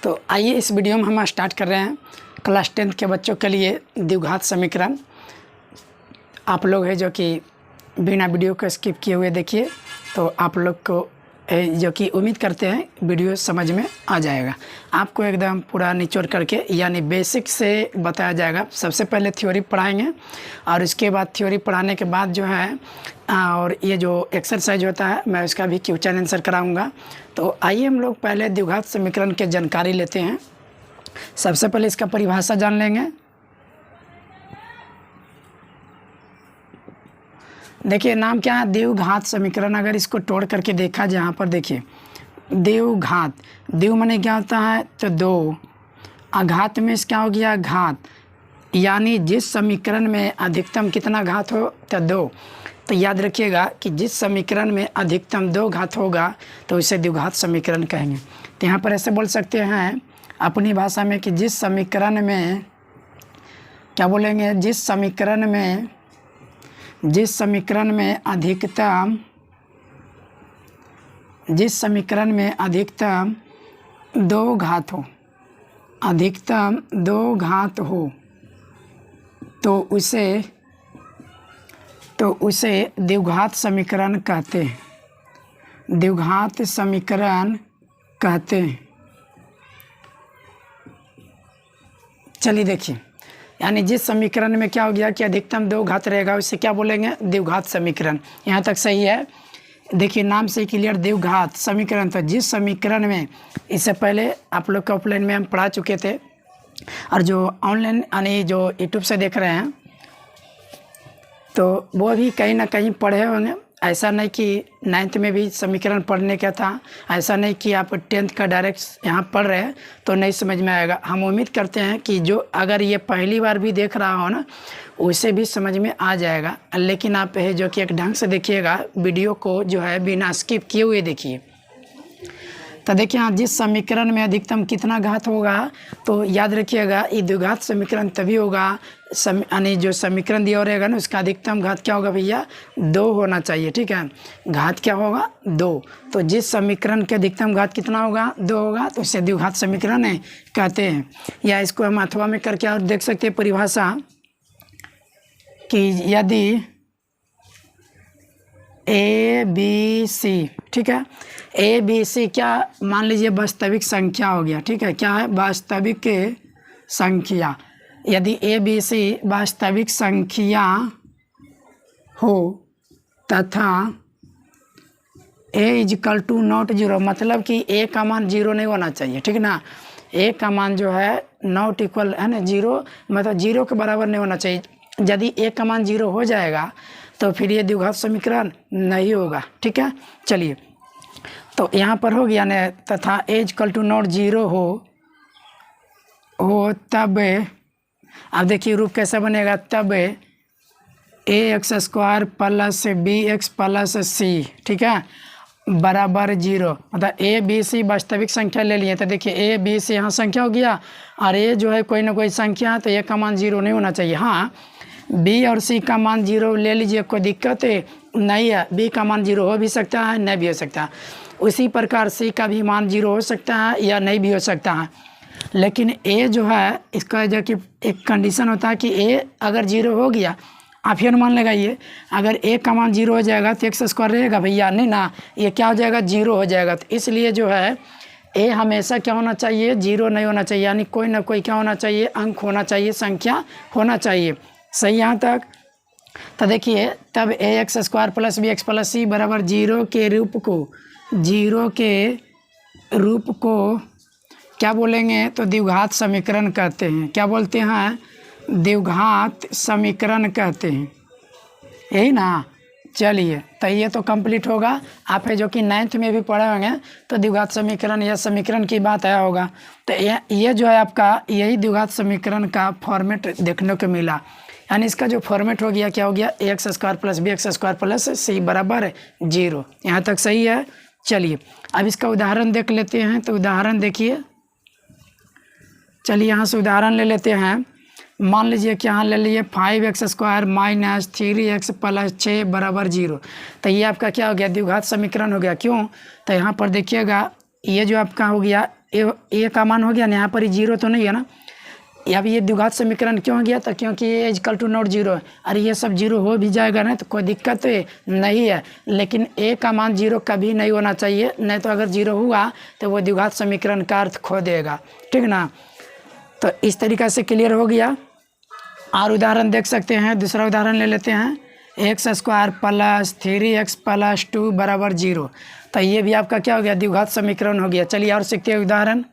तो आइए इस वीडियो में हम स्टार्ट कर रहे हैं क्लास 10 के बच्चों के लिए द्विघात समीकरण। आप लोग हैं जो कि बिना वीडियो को स्किप किए हुए देखिए, तो आप लोग को जो कि उम्मीद करते हैं वीडियो समझ में आ जाएगा। आपको एकदम पूरा निचोड़ करके यानी बेसिक से बताया जाएगा। सबसे पहले थ्योरी पढ़ाएंगे और उसके बाद थ्योरी पढ़ाने के बाद जो है और ये जो एक्सरसाइज होता है मैं उसका भी क्वेश्चन आंसर कराऊंगा। तो आइए हम लोग पहले द्विघात समीकरण की जानकारी लेते हैं। सबसे पहले इसका परिभाषा जान लेंगे। देखिए नाम क्या है, द्विघात समीकरण। अगर इसको तोड़ करके देखा जाए, यहाँ पर देखिए द्विघात, द्वि माने क्या होता है तो दो, अघात में क्या हो गया घात, यानी जिस समीकरण में अधिकतम कितना घात हो तो दो। तो याद रखिएगा कि जिस समीकरण में अधिकतम दो घात होगा तो इसे द्विघात समीकरण कहेंगे। तो यहाँ पर ऐसे बोल सकते हैं अपनी भाषा में कि जिस समीकरण में क्या बोलेंगे, जिस समीकरण में अधिकतम दो घात हो, तो उसे द्विघात समीकरण कहते हैं। चलिए देखिए, यानी जिस समीकरण में क्या हो गया कि अधिकतम दो घात रहेगा उसे क्या बोलेंगे, द्विघात समीकरण। यहाँ तक सही है। देखिए नाम से क्लियर, द्विघात समीकरण। तो जिस समीकरण में, इससे पहले आप लोग को ऑफलाइन में हम पढ़ा चुके थे और जो ऑनलाइन यानी जो यूट्यूब से देख रहे हैं तो वो भी कहीं ना कहीं पढ़े होंगे। ऐसा नहीं कि 9th में भी समीकरण पढ़ने का था, ऐसा नहीं कि आप 10th का डायरेक्ट यहाँ पढ़ रहे हैं तो नहीं समझ में आएगा। हम उम्मीद करते हैं कि जो अगर ये पहली बार भी देख रहा हो ना उसे भी समझ में आ जाएगा। लेकिन आप है जो कि एक ढंग से देखिएगा, वीडियो को जो है बिना स्किप किए हुए देखिए। तो देखिए यहाँ जिस समीकरण में अधिकतम कितना घात होगा, तो याद रखिएगा ये द्विघात समीकरण तभी होगा यानी जो समीकरण दिया रहेगा ना उसका अधिकतम घात क्या होगा भैया, दो होना चाहिए। ठीक है, घात क्या होगा, दो। तो जिस समीकरण के अधिकतम घात कितना होगा, दो होगा, तो इसे द्विघात समीकरण कहते हैं। या इसको हम अथवा में करके और देख सकते हैं परिभाषा कि यदि ए बी सी, ठीक है, ए बी सी क्या मान लीजिए वास्तविक संख्या हो गया। ठीक है, क्या है, वास्तविक संख्या। यदि ए बी सी वास्तविक संख्या हो तथा ए इजकल टू नॉट जीरो, मतलब कि ए का मान जीरो नहीं होना चाहिए। ठीक है ना, ए का मान जो है नॉट इक्वल है ना जीरो, मतलब जीरो के बराबर नहीं होना चाहिए। यदि ए का मान जीरो हो जाएगा तो फिर ये द्विघात समीकरण नहीं होगा। ठीक है, चलिए तो यहाँ पर हो गया ना, तथा A equal to not zero हो तब, अब देखिए रूप कैसा बनेगा, तब A X square plus B X plus C, ठीक है, बराबर जीरो। मतलब ए बी सी वास्तविक संख्या ले लिए। तो देखिए ए बी सी यहाँ संख्या हो गया और ए जो है कोई ना कोई संख्या है, तो ए का मान जीरो नहीं होना चाहिए। हाँ, बी और सी का मान जीरो ले लीजिए, कोई दिक्कत नहीं है। बी का मान जीरो हो भी सकता है, नहीं भी हो सकता है। उसी प्रकार सी का भी मान जीरो हो सकता है या नहीं भी हो सकता है। लेकिन ए जो है इसका जो कि एक कंडीशन होता है कि ए अगर जीरो हो गया, आप फिर मान लगाइए, अगर ए का मान जीरो हो जाएगा तो एक्स स्क्वायर रहेगा भैया, नहीं ना, ये क्या हो जाएगा, जीरो हो जाएगा। तो इसलिए जो है ए हमेशा क्या होना चाहिए, जीरो नहीं होना चाहिए, यानी कोई ना कोई क्या होना चाहिए, अंक होना चाहिए, संख्या होना चाहिए। सही यहाँ तक। तो देखिए तब A X square plus B X plus C बराबर जीरो के रूप को क्या बोलेंगे, तो द्विघात समीकरण कहते हैं। क्या बोलते हैं, द्विघात समीकरण कहते हैं, यही ना। चलिए तो ये तो कंप्लीट होगा। आप है जो कि 9th में भी पढ़े होंगे तो द्विघात समीकरण या समीकरण की बात आया होगा। तो ये जो है आपका यही द्विघात समीकरण का फॉर्मेट देखने को मिला। यानी इसका जो फॉर्मेट हो गया, क्या हो गया, A X square plus B X square plus C बराबर जीरो। यहाँ तक सही है। चलिए अब इसका उदाहरण देख लेते हैं। तो उदाहरण देखिए, चलिए यहाँ से उदाहरण ले लेते हैं। मान लीजिए कि यहाँ ले लिए 5x square minus 3x plus 6 बराबर 0। तो ये आपका क्या हो गया, द्विघात समीकरण हो गया। क्यों, तो यहाँ पर देखिएगा ये जो आपका हो गया ए का मान हो गया ना, यहाँ पर जीरो तो नहीं है ना। अब ये द्विघात समीकरण क्यों हो गया था, क्योंकि ये इक्वल टू नॉट जीरो है। अरे ये सब जीरो हो भी जाएगा ना तो कोई दिक्कत तो नहीं है, लेकिन ए का मान जीरो कभी नहीं होना चाहिए, नहीं तो अगर जीरो हुआ तो वो द्विघात समीकरण का अर्थ खो देगा, ठीक ना। तो इस तरीक़ा से क्लियर हो गया। और उदाहरण देख सकते हैं, दूसरा उदाहरण ले लेते हैं, x square plus 3x plus 2 बराबर 0। तो ये भी आपका क्या हो गया, द्विघात समीकरण हो गया। चलिए और सीखते हैं उदाहरण।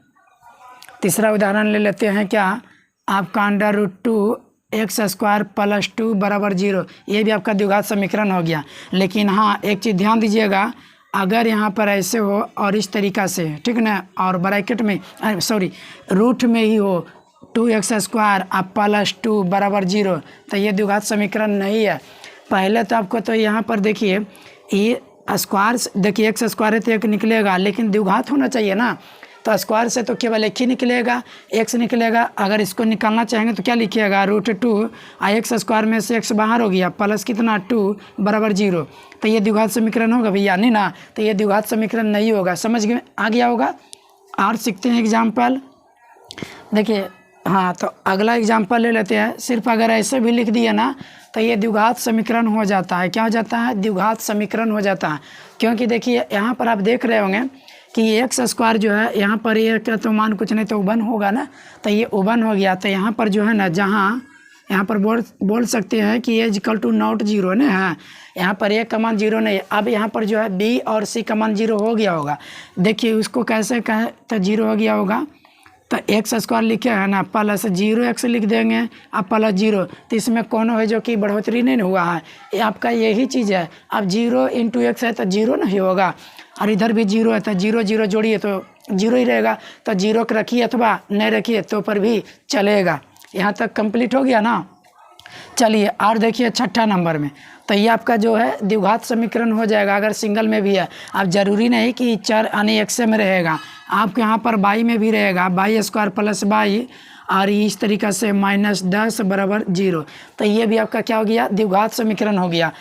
तीसरा उदाहरण ले लेते हैं, क्या आपका √2 एक्स स्क्वायर प्लस 2 बराबर 0। ये भी आपका द्विघात समीकरण हो गया। लेकिन हाँ, एक चीज़ ध्यान दीजिएगा, अगर यहाँ पर ऐसे हो और इस तरीक़ा से, ठीक ना, और ब्रैकेट में रूट में ही हो 2x स्क्वायर आप प्लस 2 बराबर 0, तो ये द्विघात समीकरण नहीं है। पहले तो आपको तो यहाँ पर देखिए, ये स्क्वायर देखिए एक्स स्क्वायर है तो एक निकलेगा, लेकिन द्विघात होना चाहिए ना। तो स्क्वायर से तो केवल एक ही निकलेगा, एक्स निकलेगा। अगर इसको निकालना चाहेंगे तो क्या लिखिएगा, √2 एक्स स्क्वायर में से एक्स बाहर हो गया प्लस कितना 2 बराबर 0। तो ये द्विघात समीकरण होगा भैया, नहीं ना। तो ये द्विघात समीकरण नहीं होगा, समझ में आ गया होगा। और सीखते हैं एग्जाम्पल। देखिए हाँ, तो अगला एग्जाम्पल ले लेते हैं। सिर्फ अगर ऐसे भी लिख दिए ना तो ये द्विघात समीकरण हो जाता है। क्या हो जाता है, द्विघात समीकरण हो जाता है। क्योंकि देखिए यहाँ पर आप देख रहे होंगे कि एक्स स्क्वायर जो है, यहाँ पर ये क्या तो मान कुछ नहीं तो उबन होगा ना, तो ये उबन हो गया। तो यहाँ पर जो है ना, जहाँ यहाँ पर बोल सकते हैं कि ये इक्वल टू नॉट जीरो ना है, यहाँ पर ए का मान जीरो नहीं है। अब यहाँ पर जो है बी और सी का मान जीरो हो गया होगा। देखिए उसको कैसे कहें तो जीरो हो गया होगा। तो एक्स स्क्वायर लिखे है ना, प्लस 0x लिख देंगे अब प्लस 0। तो इसमें कौन है जो कि बढ़ोतरी नहीं हुआ है, ये आपका यही चीज़ है। अब 0 × x है तो 0 नहीं होगा, और इधर भी 0 है तो 0 0 जोड़िए तो 0 ही रहेगा। तो 0 को रखिए अथवा नहीं रखिए तो पर भी चलेगा। यहाँ तक कंप्लीट हो गया ना। चलिए और देखिए छठा नंबर में, तो ये आपका जो है द्विघात समीकरण हो जाएगा अगर सिंगल में भी है। अब ज़रूरी नहीं कि चर यानी एक्स में रहेगा, आपके यहाँ पर बाई में भी रहेगा, बाई स्क्वायर प्लस बाई, और इस तरीक़ा से -10 बराबर 0। तो ये भी आपका क्या हो गया, द्विघात समीकरण हो गया।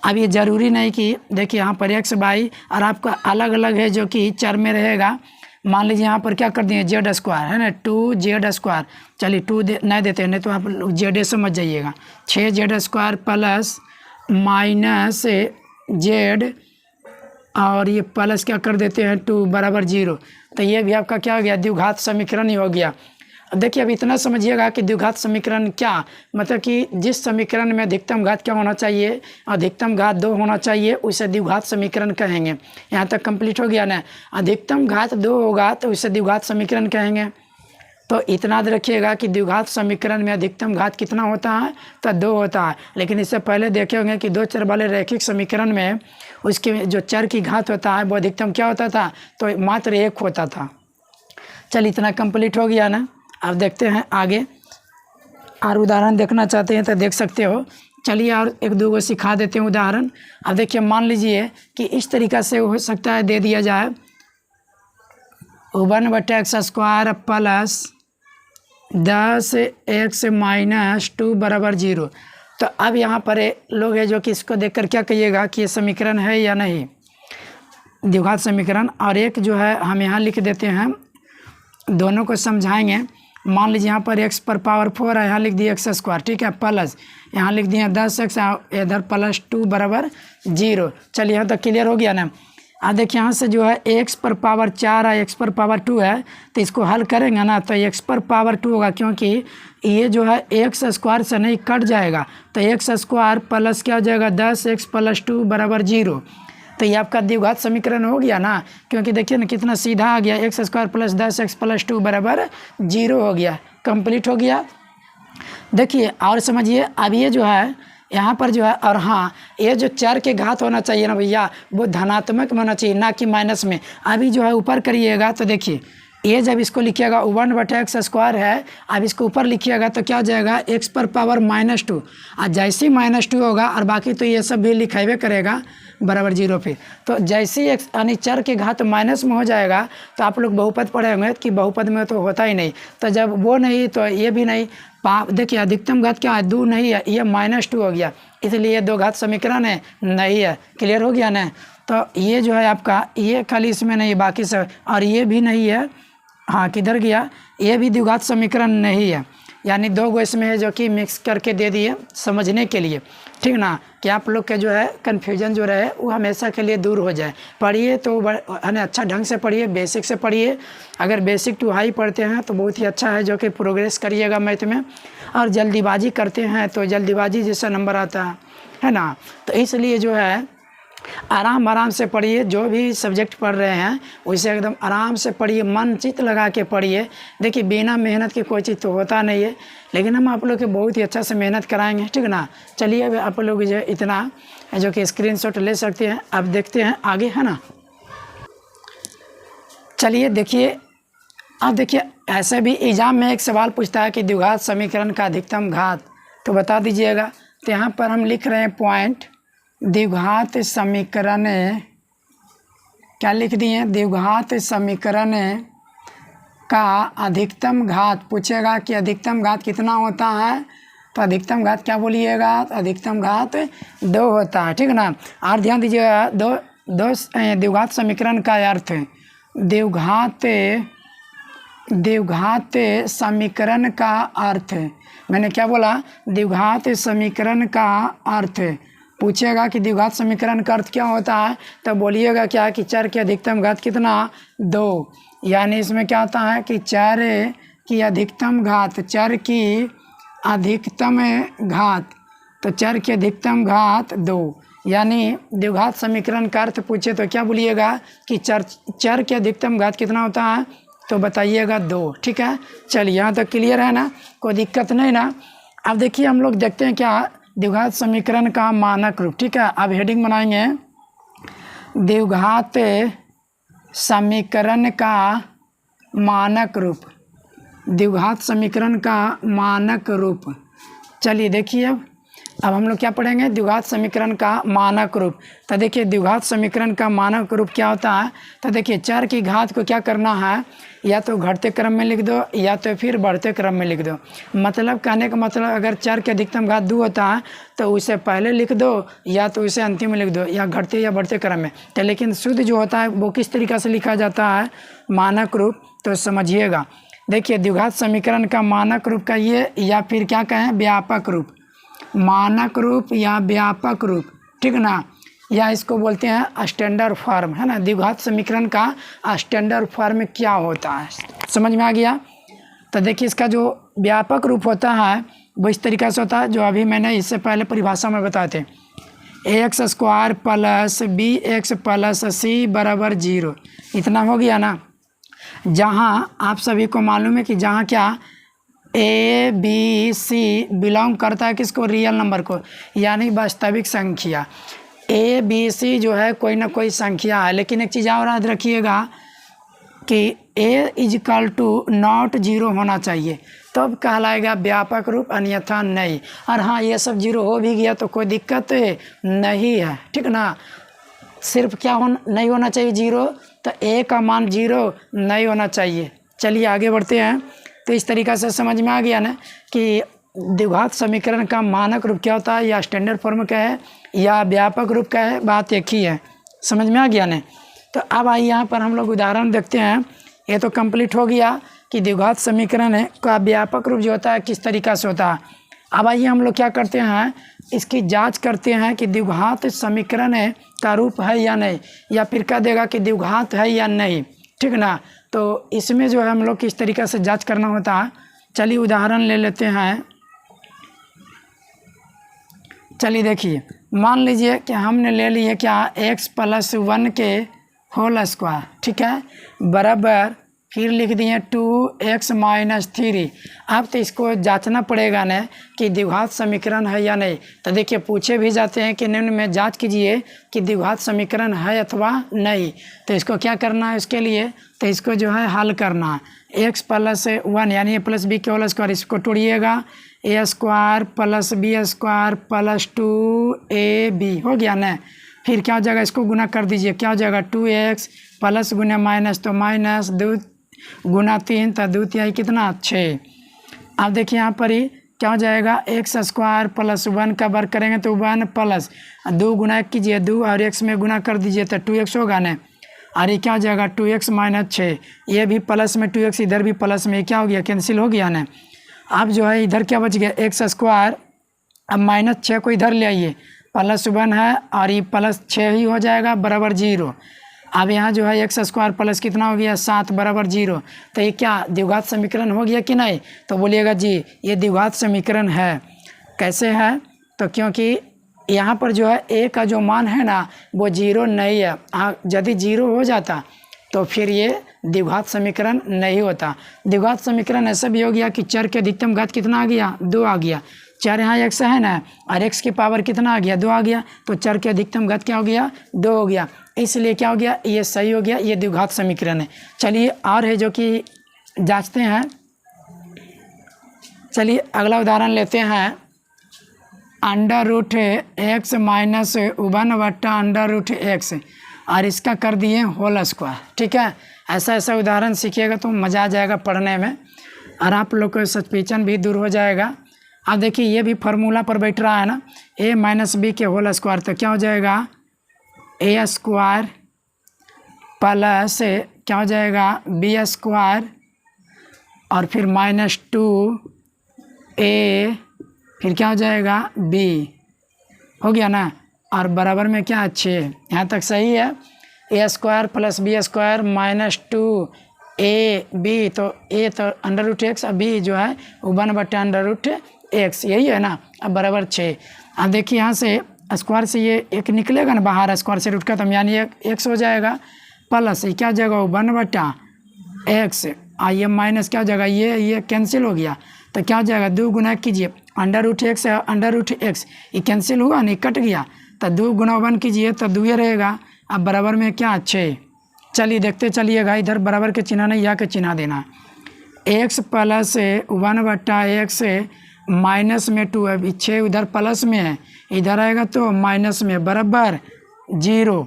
अब ये ज़रूरी नहीं कि देखिए यहाँ पर एक्स बाई और आपका अलग अलग है जो कि चर में रहेगा। मान लीजिए यहाँ पर क्या कर दिए, जेड स्क्वायर है ना, 2z स्क्वायर। चलिए 2 नहीं देते हैं, नहीं तो आप लोग जेड समझ जाइएगा। 6z स्क्वायर प्लस -z, और ये प्लस क्या कर देते हैं 2 बराबर 0। तो ये भी आपका क्या हो गया, द्विघात समीकरण ही हो गया। देखिए अब इतना समझिएगा कि द्विघात समीकरण क्या मतलब कि जिस समीकरण में अधिकतम घात क्या होना चाहिए, अधिकतम घात 2 होना चाहिए, उसे द्विघात समीकरण कहेंगे। यहाँ तक कंप्लीट हो गया ना। अधिकतम घात 2 होगा तो उसे द्विघात समीकरण कहेंगे। तो इतना याद रखिएगा कि द्विघात समीकरण में अधिकतम घात कितना होता है, तो 2 होता है। लेकिन इससे पहले देखे होंगे कि 2 चर वाले रैखिक समीकरण में उसके जो चर की घात होता है वो अधिकतम क्या होता था, तो मात्र 1 होता था। चल इतना कंप्लीट हो गया ना। अब देखते हैं आगे, और उदाहरण देखना चाहते हैं तो देख सकते हो। चलिए और एक दो गो सिखा देते हैं उदाहरण। अब देखिए मान लीजिए कि इस तरीक़ा से हो सकता है दे दिया जाए 1/x स्क्वायर प्लस 10x - 2 बराबर 0। तो अब यहाँ पर लोग हैं जो कि इसको देखकर क्या कहिएगा कि ये समीकरण है या नहीं, द्विघात समीकरण। और एक जो है हम यहाँ लिख देते हैं, दोनों को समझाएंगे। मान लीजिए यहाँ पर x पर पावर 4 है, यहाँ लिख दिए x स्क्वायर, ठीक है, प्लस यहाँ लिख दिए 10x, इधर प्लस 2 बराबर 0। चलिए यहाँ तक क्लियर हो गया ना। अब देखिए यहाँ से जो है x पर पावर 4 है, x पर पावर 2 है, तो इसको हल करेंगे ना तो x पर पावर 2 होगा, क्योंकि ये जो है x स्क्वायर से नहीं कट जाएगा। तो x स्क्वायर प्लस क्या हो जाएगा 10x प्लस 2 बराबर 0। तो ये आपका द्विघात समीकरण हो गया ना, क्योंकि देखिए ना कितना सीधा आ गया, x square plus 10x plus 2 बराबर 0 हो गया। कंप्लीट हो गया। देखिए और समझिए, अब ये जो है यहाँ पर जो है, और हाँ ये जो चर के घात होना चाहिए ना भैया, वो धनात्मक में होना चाहिए ना कि माइनस में। अभी जो है ऊपर करिएगा तो देखिए ये जब इसको लिखिएगा 1/x स्क्वायर है, अब इसको ऊपर लिखिएगा तो क्या हो जाएगा x पर पावर -2। और जैसे ही -2 होगा और बाकी तो ये सब भी लिखेबे करेगा बराबर 0 पे। तो जैसे ही x यानी चर के घात माइनस में हो जाएगा तो आप लोग बहुपद पढ़े होंगे कि बहुपद में तो होता ही नहीं। तो जब वो नहीं तो ये भी नहीं। देखिए अधिकतम घात क्या है, 2 नहीं है, ये -2 हो गया, इसलिए ये 2 घात समीकरण है नहीं है। क्लियर हो गया ना। तो ये जो है आपका, ये खाली इसमें नहीं, बाकी सब, और ये भी नहीं है, हाँ किधर गया, ये भी द्विघात समीकरण नहीं है, यानी दो गो इसमें है जो कि मिक्स करके दे दिए समझने के लिए, ठीक ना, कि आप लोग के जो है कन्फ्यूजन जो रहे वो हमेशा के लिए दूर हो जाए। पढ़िए तो है अच्छा ढंग से पढ़िए, बेसिक से पढ़िए। अगर बेसिक टू हाई पढ़ते हैं तो बहुत ही अच्छा है, जो कि प्रोग्रेस करिएगा मैथ में। और जल्दीबाजी करते हैं तो जल्दीबाजी जैसा नंबर आता है ना। तो इसलिए जो है आराम से पढ़िए, जो भी सब्जेक्ट पढ़ रहे हैं उसे एकदम आराम से पढ़िए, मन चित लगा के पढ़िए। देखिए बिना मेहनत के कोई चीज़ तो होता नहीं है, लेकिन हम आप लोग के बहुत ही अच्छा से मेहनत कराएंगे, ठीक ना। चलिए अब आप लोग जो इतना जो कि स्क्रीनशॉट ले सकते हैं। अब देखते हैं आगे, है ना। चलिए देखिए, अब देखिए ऐसे भी एग्जाम में एक सवाल पूछता है कि द्विघात समीकरण का अधिकतम घात, तो बता दीजिएगा। तो यहाँ पर हम लिख रहे हैं पॉइंट, द्विघात समीकरण, क्या लिख दिए, द्विघात समीकरण का अधिकतम घात पूछेगा कि अधिकतम घात कितना होता है, तो अधिकतम घात क्या बोलिएगा, अधिकतम घात 2 होता है, ठीक ना। और ध्यान दीजिएगा, दो द्विघात समीकरण का अर्थ है, द्विघात समीकरण का अर्थ, मैंने क्या बोला, द्विघात समीकरण का अर्थ। पूछेगा कि द्विघात समीकरण का अर्थ क्या होता है, तो बोलिएगा क्या कि चर की अधिकतम घात कितना, 2। यानी इसमें क्या होता है कि चर की अधिकतम घात, चर की अधिकतम घात, तो चर की अधिकतम घात 2। यानी द्विघात समीकरण का अर्थ पूछे तो क्या बोलिएगा कि चर की अधिकतम घात कितना होता है, तो बताइएगा 2, ठीक है। चलिए यहाँ तक क्लियर है ना, कोई दिक्कत नहीं ना। अब देखिए हम लोग देखते हैं क्या, द्विघात समीकरण का मानक रूप, ठीक है। अब हेडिंग बनाएंगे, द्विघात समीकरण का मानक रूप, द्विघात समीकरण का मानक रूप। चलिए देखिए अब हम लोग क्या पढ़ेंगे, द्विघात समीकरण का मानक रूप। तो देखिए द्विघात समीकरण का मानक रूप क्या होता है, तो देखिए चर की घात को क्या करना है, या तो घटते क्रम में लिख दो या तो फिर बढ़ते क्रम में लिख दो। मतलब कहने का मतलब, अगर चर के अधिकतम घात 2 होता है तो उसे पहले लिख दो या तो उसे अंतिम में लिख दो, या घटते या बढ़ते क्रम में। तो लेकिन शुद्ध जो होता है वो किस तरीक़ा से लिखा जाता है, मानक रूप, तो समझिएगा। देखिए द्विघात समीकरण का मानक रूप का ये, या फिर क्या कहें, व्यापक रूप, मानक रूप या व्यापक रूप, ठीक ना, या इसको बोलते हैं स्टैंडर्ड फॉर्म, है ना। द्विघात समीकरण का स्टैंडर्ड फॉर्म क्या होता है, समझ में आ गया। तो देखिए इसका जो व्यापक रूप होता है वो इस तरीक़ा से होता है, जो अभी मैंने इससे पहले परिभाषा में बताए थे, x² + bx + c = 0। इतना हो गया ना। जहाँ आप सभी को मालूम है कि जहाँ क्या A B C बिलोंग करता है किसको, रियल नंबर को, यानी वास्तविक संख्या। A B C जो है कोई ना कोई संख्या है, लेकिन एक चीज़ और याद रखिएगा कि A = नॉट 0 होना चाहिए, तब कहलाएगा व्यापक रूप, अन्यथा नहीं। और हाँ ये सब 0 हो भी गया तो कोई दिक्कत नहीं है, ठीक ना। सिर्फ क्या नहीं होना चाहिए 0, तो A का मान 0 नहीं होना चाहिए। चलिए आगे बढ़ते हैं। तो इस तरीक़ा से समझ में आ गया ना कि द्विघात समीकरण का मानक रूप क्या होता है, या स्टैंडर्ड फॉर्म क्या है, या व्यापक रूप क्या है, बात एक ही है, समझ में आ गया ना। तो अब आइए यहाँ पर हम लोग उदाहरण देखते हैं। ये तो कंप्लीट हो गया कि द्विघात समीकरण है का व्यापक रूप जो होता है किस तरीक़ा से होता है। अब आइए हम लोग क्या करते हैं, इसकी जांच करते हैं कि द्विघात समीकरण का रूप है या नहीं, या फिर कह देगा कि द्विघात है या नहीं, ठीक ना। तो इसमें जो है हम लोग किस तरीक़े से जांच करना होता है। चलिए उदाहरण ले लेते हैं। चलिए देखिए, मान लीजिए कि हमने ले लिए क्या, x + 1 के होल स्क्वायर, ठीक है, बराबर, फिर लिख दिए 2x - 3। अब तो इसको जांचना पड़ेगा ना कि द्विघात समीकरण है या नहीं। तो देखिए पूछे भी जाते हैं कि निम्न में जांच कीजिए कि द्विघात समीकरण है अथवा नहीं। तो इसको क्या करना है, इसके लिए तो इसको जो है हल करना है। x + 1 यानी a + b के होल स्क्वायर, इसको तोड़िएगा, a² + b² + 2ab हो गया ना। फिर क्या हो जाएगा, इसको गुना कर दीजिए, क्या हो जाएगा, 2x प्लस गुना माइनस तो माइनस, 2 गुना 3 तो 2 तिहाई कितना, 6। अब देखिए यहाँ पर ही क्या हो जाएगा, x² + 1 का वर्ग करेंगे तो 1 प्लस 2 गुना 1 कीजिए 2 और x में गुना कर दीजिए तो 2x होगा ना। और ये क्या हो जाएगा 2x माइनस 6, ये भी प्लस में 2x, इधर भी प्लस में, क्या हो गया कैंसिल हो गया ना। अब जो है इधर क्या बच गया एक्स स्क्वायर, अब माइनस 6 को इधर ले आइए, +1 है और ये +6 ही हो जाएगा बराबर 0। अब यहाँ जो है एक्स स्क्वायर प्लस कितना हो गया 7 बराबर 0। तो ये क्या द्विघात समीकरण हो गया कि नहीं, तो बोलिएगा जी ये द्विघात समीकरण है। कैसे है, तो क्योंकि यहाँ पर जो है ए का जो मान है ना वो 0 नहीं है। यदि 0 हो जाता तो फिर ये द्विघात समीकरण नहीं होता। द्विघात समीकरण ऐसा भी हो गया कि चर के अधिकतम घात कितना आ गया 2 आ गया, चर यहाँ x है ना और x की पावर कितना आ गया 2 आ गया, तो चर के अधिकतम घात क्या हो गया 2 हो गया, इसलिए क्या हो गया ये सही हो गया, ये द्विघात समीकरण है। चलिए और है जो कि जांचते हैं। चलिए अगला उदाहरण लेते हैं, √x माइनस 1/√x और इसका कर दिए होल स्क्वायर। ठीक है, ऐसा उदाहरण सीखिएगा तो मज़ा आ जाएगा पढ़ने में और आप लोग को सस्पेंशन भी दूर हो जाएगा। अब देखिए ये भी फार्मूला पर बैठ रहा है ना, a माइनस बी के होल स्क्वायर, तो क्या हो जाएगा a स्क्वायर प्लस क्या हो जाएगा b स्क्वायर और फिर -2a फिर क्या हो जाएगा b, हो गया ना, और बराबर में क्या 6, यहाँ तक सही है। a square plus b square -2ab, तो a तो √x और b जो है 1/√x, यही है ना। अब बराबर 6। अब देखिए यहाँ से स्क्वायर से ये एक निकलेगा ना बाहर, स्क्वायर से रूट का, तो यानी x हो जाएगा प्लस ये क्या हो जाएगा 1/x और ये माइनस क्या हो जाएगा ये कैंसिल हो गया, तो क्या हो जाएगा 2 गुना कीजिए √x है √x, ये कैंसिल हुआ नहीं कट गया, तो 2 गुना 1 कीजिए तो 2 रहेगा। अब बराबर में क्या 6। चलिए देखते चलिएगा, इधर बराबर के चिन्ह नहीं यहाँ के चिन्ह देना, x प्लस 1/x माइनस में 2 है, 6 उधर प्लस में है, इधर आएगा तो माइनस में बराबर 0।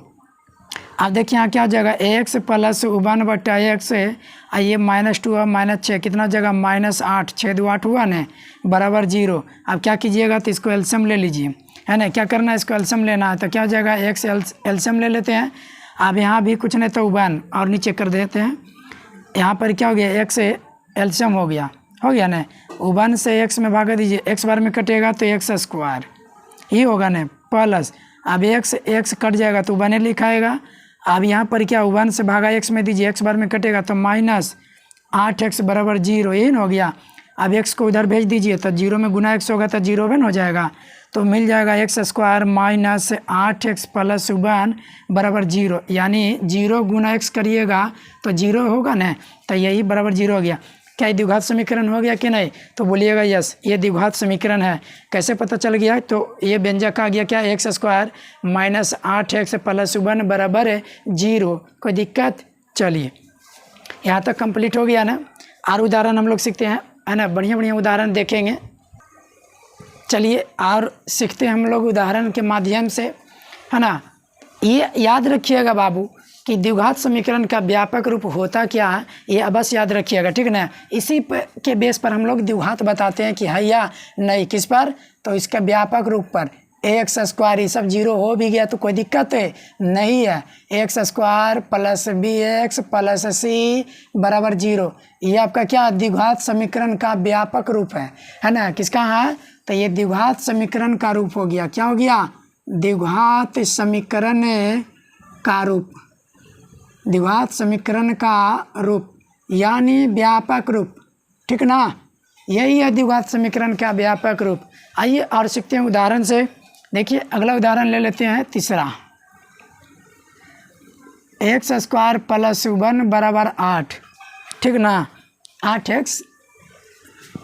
अब देखिए यहाँ क्या हो जाएगा x प्लस 1/x और ये -2 और -6 कितना हो जाएगा -8, 6 2 8 हुआ ना बराबर 0। अब क्या कीजिएगा तो इसको एलसीएम ले लीजिए, है ना, क्या करना है इसको एलसीएम लेना है, तो क्या हो जाएगा x एलसीएम ले लेते हैं। अब यहाँ भी कुछ नहीं तो 1 और नीचे कर देते हैं, यहाँ पर क्या हो गया x एलसीएम हो गया ना, 1 से x में भागा दीजिए, x बार में कटेगा तो x स्क्वायर ही होगा ना प्लस, अब x कट जाएगा तो 1 लिखाएगा। अब यहाँ पर क्या 1 से भागा x में दीजिए, x बार में कटेगा तो -8x बराबर 0, यही हो गया। अब x को उधर भेज दीजिए तो 0 में गुना x होगा तो 0 बन हो जाएगा, तो मिल जाएगा x स्क्वायर -8x प्लस 1 बराबर 0, यानी 0 गुना x करिएगा तो 0 होगा ना, तो यही बराबर 0 हो गया। क्या ये द्विघात समीकरण हो गया कि नहीं, तो बोलिएगा यस ये द्विघात समीकरण है। कैसे पता चल गया, तो ये व्यंजक आ गया क्या x स्क्वायर -8x प्लस 1 बराबर 0, कोई दिक्कत। चलिए यहाँ तक कंप्लीट हो गया ना, और उदाहरण हम लोग सीखते हैं, है ना, बढ़िया उदाहरण देखेंगे। चलिए और सीखते हैं हम लोग उदाहरण के माध्यम से, है ना। ये याद रखिएगा बाबू कि द्विघात समीकरण का व्यापक रूप होता क्या है, ये अवश्य याद रखिएगा, ठीक ना। इसी के बेस पर हम लोग द्विघात बताते हैं कि है या नहीं, किस पर, तो इसका व्यापक रूप पर। एक्स स्क्वायर ये सब 0 हो भी गया तो कोई दिक्कत नहीं है, x square plus bx plus c बराबर 0, ये आपका क्या द्विघात समीकरण का व्यापक रूप है ना। किसका है, तो ये द्विघात समीकरण का रूप हो गया, क्या हो गया द्विघात समीकरण का रूप, द्विघात समीकरण का रूप यानी व्यापक रूप, ठीक ना, यही है द्विघात समीकरण का व्यापक रूप। आइए और सीखते हैं उदाहरण से। देखिए अगला उदाहरण ले लेते हैं, तीसरा, एक्स स्क्वायर प्लस 1 बराबर 8, ठीक ना, 8x,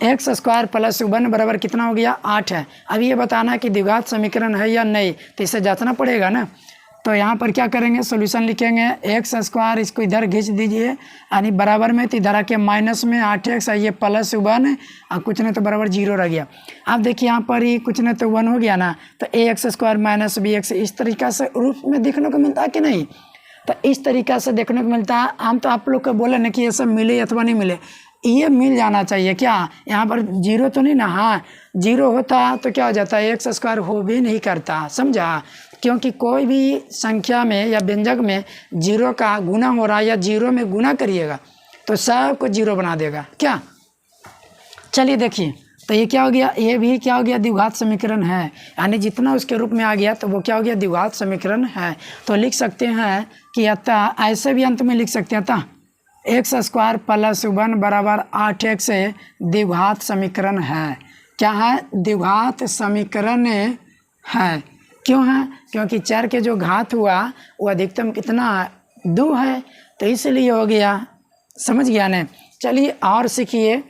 एक्स स्क्वायर प्लस 1 बराबर कितना हो गया 8 है। अब ये बताना है कि द्विघात समीकरण है या नहीं, तो इसे जांचना पड़ेगा ना। तो यहाँ पर क्या करेंगे, सॉल्यूशन लिखेंगे, एक्स स्क्वायर इसको इधर खींच दीजिए यानी बराबर में, तो इधर आके माइनस में 8x है, ये प्लस 1 और कुछ नहीं तो बराबर 0 रह गया। अब देखिए यहाँ पर ही कुछ नहीं तो 1 हो गया ना, तो ax स्क्वायर माइनस bx इस तरीक़ा से रूप में देखने को मिलता है कि नहीं, तो इस तरीक़ा से देखने को मिलता है। हम तो आप लोग को बोले ना कि ये सब मिले अथवा नहीं मिले, ये मिल जाना चाहिए। क्या यहाँ पर जीरो तो नहीं ना, हाँ जीरो होता तो क्या हो जाता है, एक्स स्क्वायर हो भी नहीं करता, समझा। क्योंकि कोई भी संख्या में या व्यंजक में जीरो का गुना हो रहा है या जीरो में गुना करिएगा तो सब को जीरो बना देगा। क्या, चलिए देखिए, तो ये क्या हो गया, ये भी क्या हो गया, द्विघात समीकरण है, यानी जितना उसके रूप में आ गया तो वो क्या हो गया, द्विघात समीकरण है। तो लिख सकते हैं कि अतः, ऐसे भी अंत में लिख सकते हैं, अतः एक्स स्क्वायर प्लस 1 बराबर 8x द्विघात समीकरण है। क्या है, द्विघात समीकरण है। क्यों है, क्योंकि चर के जो घात हुआ वो अधिकतम कितना, 2 है, तो इसलिए हो गया, समझ गया ना। चलिए और सीखिए,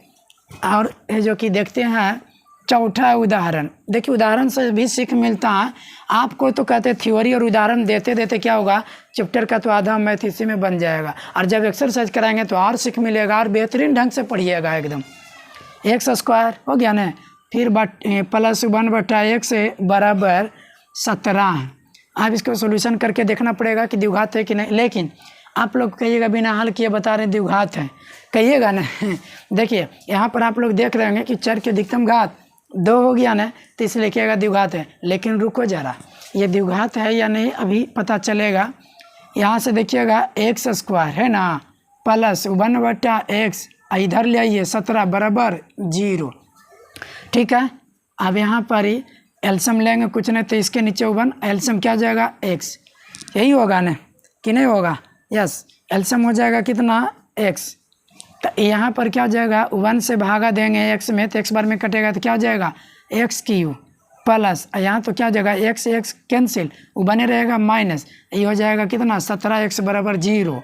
और जो कि देखते हैं चौथा उदाहरण। देखिए उदाहरण से भी सीख मिलता है आपको। तो कहते हैं थ्योरी और उदाहरण देते देते क्या होगा, चैप्टर का तो आधा मैथ इसी में बन जाएगा, और जब एक्सरसाइज कराएंगे तो और सीख मिलेगा, और बेहतरीन ढंग से पढ़िएगा एकदम। एक्स स्क्वायर हो गया ना, फिर प्लस 1/x बराबर 17। अब इसको सोल्यूशन करके देखना पड़ेगा कि द्विघात है कि नहीं, लेकिन आप लोग कहिएगा बिना हल किए बता रहे द्विघात है, कहिएगा ना। देखिए यहाँ पर आप लोग देख रहे होंगे कि चर के अधिकतम घात 2 हो गया ना, तो इसलिए कहिएगा द्विघात है। लेकिन रुको जरा, ये द्विघात है या नहीं अभी पता चलेगा। यहाँ से देखिएगा एक्स स्क्वायर है ना, प्लस 1/x, इधर ले आइए 17 बराबर 0, ठीक है। अब यहाँ पर ही एल्सियम लेंगे, कुछ नहीं तो इसके नीचे 1, एल्सियम क्या जाएगा, x, यही होगा ना कि नहीं होगा, यस, एल्सियम हो जाएगा कितना, x। तो यहाँ पर क्या हो जाएगा, 1 से भागा देंगे x में, तो x बार में कटेगा तो क्या हो जाएगा, x³ प्लस, यहाँ तो क्या हो जाएगा, x कैंसिल, वो बने रहेगा माइनस, ये हो जाएगा कितना, 17x बराबर 0।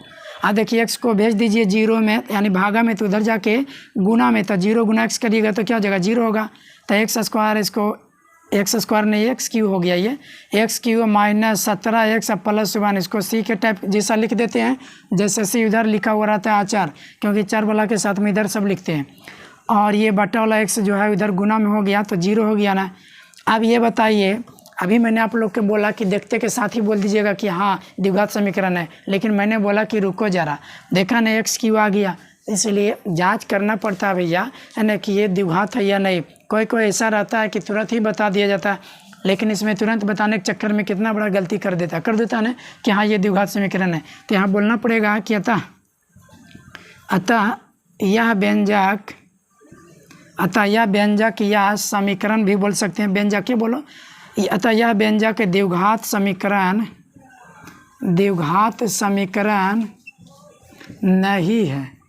देखिए x को भेज दीजिए 0 में, यानी भागा में, तो उधर जाके गुना में, तो 0 गुना x करिएगा तो क्या हो जाएगा, 0 होगा। तो एक्स स्क्वायर, इसको एक्स स्क्वायर नहीं x³ हो गया, ये x³ माइनस 17x प्लस 1, इसको c के टाइप जैसा लिख देते हैं, जैसे c उधर लिखा हुआ रहता है आचार, क्योंकि चार वाला के साथ में इधर सब लिखते हैं। और ये बटा वाला x जो है उधर गुना में हो गया तो 0 हो गया ना। अब ये बताइए, अभी मैंने आप लोग को बोला कि देखते के साथ ही बोल दीजिएगा कि हाँ द्विघात समीकरण है, लेकिन मैंने बोला कि रुको जरा, देखा ना x³ आ गया, इसलिए जांच करना पड़ता है भैया, है ना, कि ये द्विघात है या नहीं। कोई कोई ऐसा रहता है कि तुरंत ही बता दिया जाता है, लेकिन इसमें तुरंत बताने के चक्कर में कितना बड़ा गलती कर देता है ना कि हाँ ये द्विघात समीकरण है। तो यहाँ बोलना पड़ेगा कि अतः यह व्यंजक या समीकरण भी बोल सकते हैं, व्यंजक ही बोलो, अतः यह व्यंजक द्विघात समीकरण नहीं है।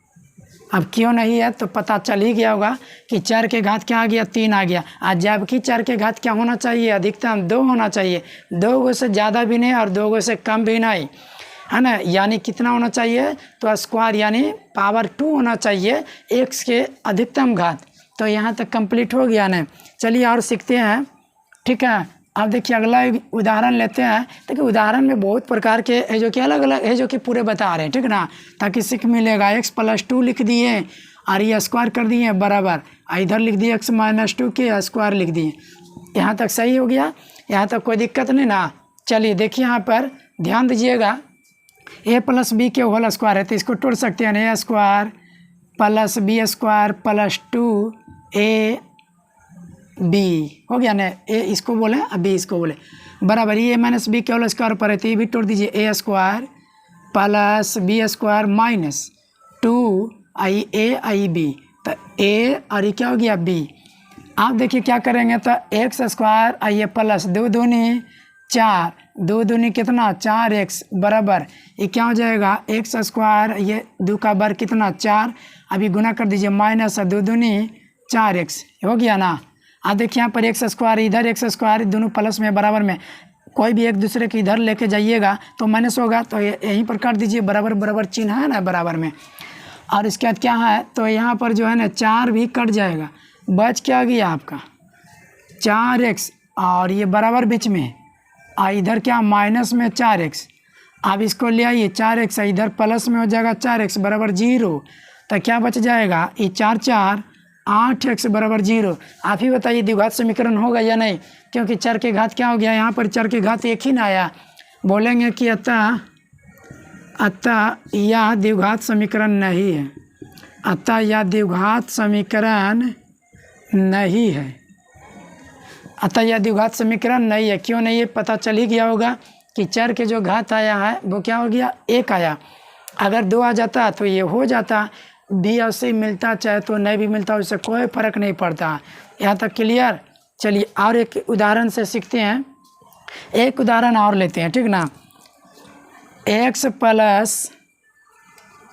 अब क्यों नहीं है तो पता चल ही गया होगा कि चर के घात क्या आ गया, 3 आ गया। आज जबकि चर के घात क्या होना चाहिए, अधिकतम 2 होना चाहिए, 2 से ज़्यादा भी नहीं और 2 से कम भी नहीं, है ना। यानी कितना होना चाहिए, तो स्क्वायर यानी पावर 2 होना चाहिए x के अधिकतम घात। तो यहाँ तक कंप्लीट हो गया ना। चलिए और सीखते हैं, ठीक है। अब देखिए अगला उदाहरण लेते हैं। देखिए उदाहरण में बहुत प्रकार के है जो कि अलग अलग है, जो कि पूरे बता रहे हैं, ठीक ना, ताकि सीख मिलेगा। x + 2 लिख दिए और ये स्क्वायर कर दिए बराबर, इधर लिख दिए x - 2 के स्क्वायर लिख दिए। यहाँ तक सही हो गया, यहाँ तक कोई दिक्कत नहीं ना। चलिए देखिए यहाँ पर ध्यान दीजिएगा, a + b के होल स्क्वायर है तो इसको तोड़ सकते हैं, a square + b square + 2ab हो गया ना। a इसको बोले b इसको बोले बराबर, ये - b के होल स्क्वायर पर है तो ये भी तोड़ दीजिए, a square + b square - 2ab, तो a और ये क्या हो गया b। आप देखिए क्या करेंगे, तो x स्क्वायर ये प्लस 2 दूनी 4, 2 दूनी कितना 4x बराबर, ये क्या हो जाएगा x स्क्वायर, ये 2 का वर्ग कितना 4, अभी गुना कर दीजिए, माइनस 2 दूनी 4x हो गया ना। आप देखिए यहाँ पर x स्क्वायर इधर x स्क्वायर दोनों प्लस में बराबर में, कोई भी एक दूसरे के इधर लेके जाइएगा तो माइनस होगा, तो यहीं पर काट दीजिए, बराबर बराबर चिन्ह है ना बराबर में। और इसके बाद क्या है, तो यहाँ पर जो है ना 4 भी कट जाएगा, बच क्या गया आपका 4x, और ये बराबर बीच में, और इधर क्या माइनस में 4x। अब इसको ले आइए 4x, इधर प्लस में हो जाएगा 4x बराबर 0, तो क्या बच जाएगा, ये 4 4 8x बराबर 0। आप ही बताइए द्विघात समीकरण होगा या नहीं, क्योंकि चर के घात क्या हो गया, यहाँ पर चर के घात एक ही ना आया। बोलेंगे कि अतः यह द्विघात समीकरण नहीं है। अतः यह द्विघात समीकरण नहीं है। अतः यह द्विघात समीकरण नहीं है। क्यों नहीं है पता चल ही गया होगा कि चर के जो घात आया है वो क्या हो गया, 1 आया। अगर 2 आ जाता तो ये हो जाता, बी और सी मिलता चाहे तो नहीं भी मिलता, उससे कोई फ़र्क नहीं पड़ता। यहाँ तक क्लियर। चलिए और एक उदाहरण से सीखते हैं। एक उदाहरण और लेते हैं, ठीक ना। x प्लस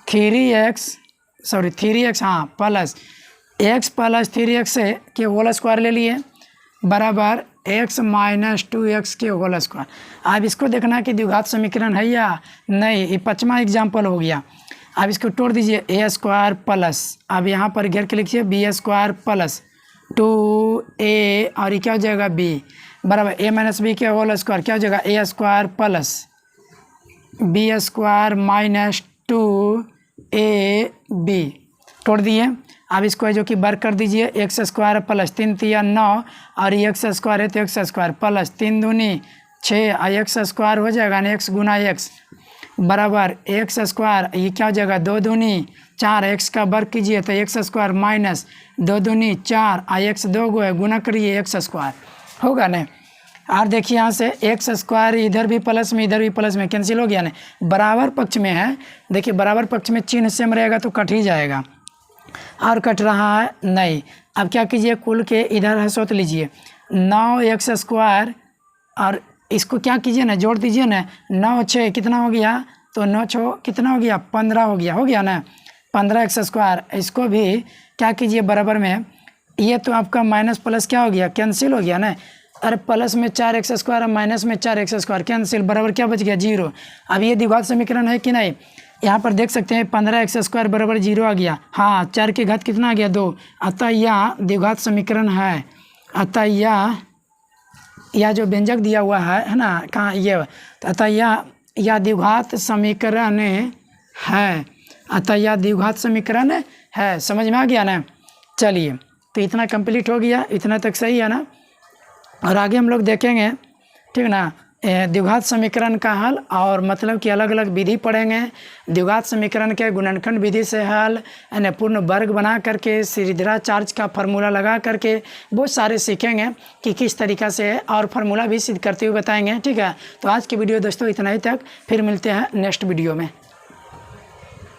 3x हाँ प्लस x प्लस 3x के होल स्क्वायर ले लिए बराबर x माइनस 2x के होल स्क्वायर। अब इसको देखना कि द्विघात समीकरण है या नहीं। ये 5वां एग्जाम्पल हो गया। अब इसको तोड़ दीजिए, ए स्क्वायर प्लस, अब यहाँ पर घेर के लिखिए बी स्क्वायर प्लस 2a और ये क्या हो जाएगा b बराबर a माइनस बी के होल स्क्वायर, क्या हो जाएगा A square plus B square minus 2ab। तोड़ दिए। अब इसको जो कि वर्क कर दीजिए, एक्स स्क्वायर प्लस 3 3 9 और एक्स स्क्वायर है तो एक्स स्क्वायर प्लस 3 दूनी 6 और एक्स स्क्वायर हो जाएगा ना, एक्स गुना एक्स बराबर एक्स स्क्वायर, ये क्या हो जाएगा 2 दूनी 4, एक्स का वर्क कीजिए तो एक्स स्क्वायर माइनस 2 दूनी 4 और एक्स 2 गो है, गुना करिए एक्स स्क्वायर होगा ना। और देखिए यहाँ से एक्स स्क्वायर इधर भी प्लस में इधर भी प्लस में कैंसिल हो गया ना, बराबर पक्ष में है। देखिए बराबर पक्ष में चिन्ह सेम रहेगा तो कट ही जाएगा, और कट रहा है नहीं। अब क्या कीजिए, कुल के इधर है सोच लीजिए 9x स्क्वायर और इसको क्या कीजिए ना, जोड़ दीजिए ना, 9 6 कितना हो गया, तो 9 6 कितना हो गया 15 हो गया ना 15x स्क्वायर। इसको भी क्या कीजिए बराबर में, ये तो आपका माइनस प्लस क्या हो गया कैंसिल हो गया ना। अरे प्लस में 4x स्क्वायर और माइनस में 4x स्क्वायर कैंसिल, बराबर क्या बच गया 0। अब ये द्विघात समीकरण है कि नहीं, यहाँ पर देख सकते हैं 15x स्क्वायर बराबर 0 आ गया। हाँ 4 के घात कितना आ गया 2। अतः यह द्विघात समीकरण है। अतः यह जो व्यंजक दिया हुआ है ना, कहाँ ये, अतः यह द्विघात समीकरण है। अतः यह द्विघात समीकरण है। समझ में आ गया ना। चलिए तो इतना कंप्लीट हो गया, इतना तक सही है ना। और आगे हम लोग देखेंगे, ठीक ना, द्विघात समीकरण का हल और मतलब कि अलग अलग विधि पढ़ेंगे। द्विघात समीकरण के गुणनखंड विधि से हल, यानी पूर्ण वर्ग बना करके श्रीधराचार्य का फार्मूला लगा करके बहुत सारे सीखेंगे कि किस तरीक़ा से, और फार्मूला भी सिद्ध करते हुए बताएंगे। ठीक है, तो आज की वीडियो दोस्तों इतना ही तक, फिर मिलते हैं नेक्स्ट वीडियो में।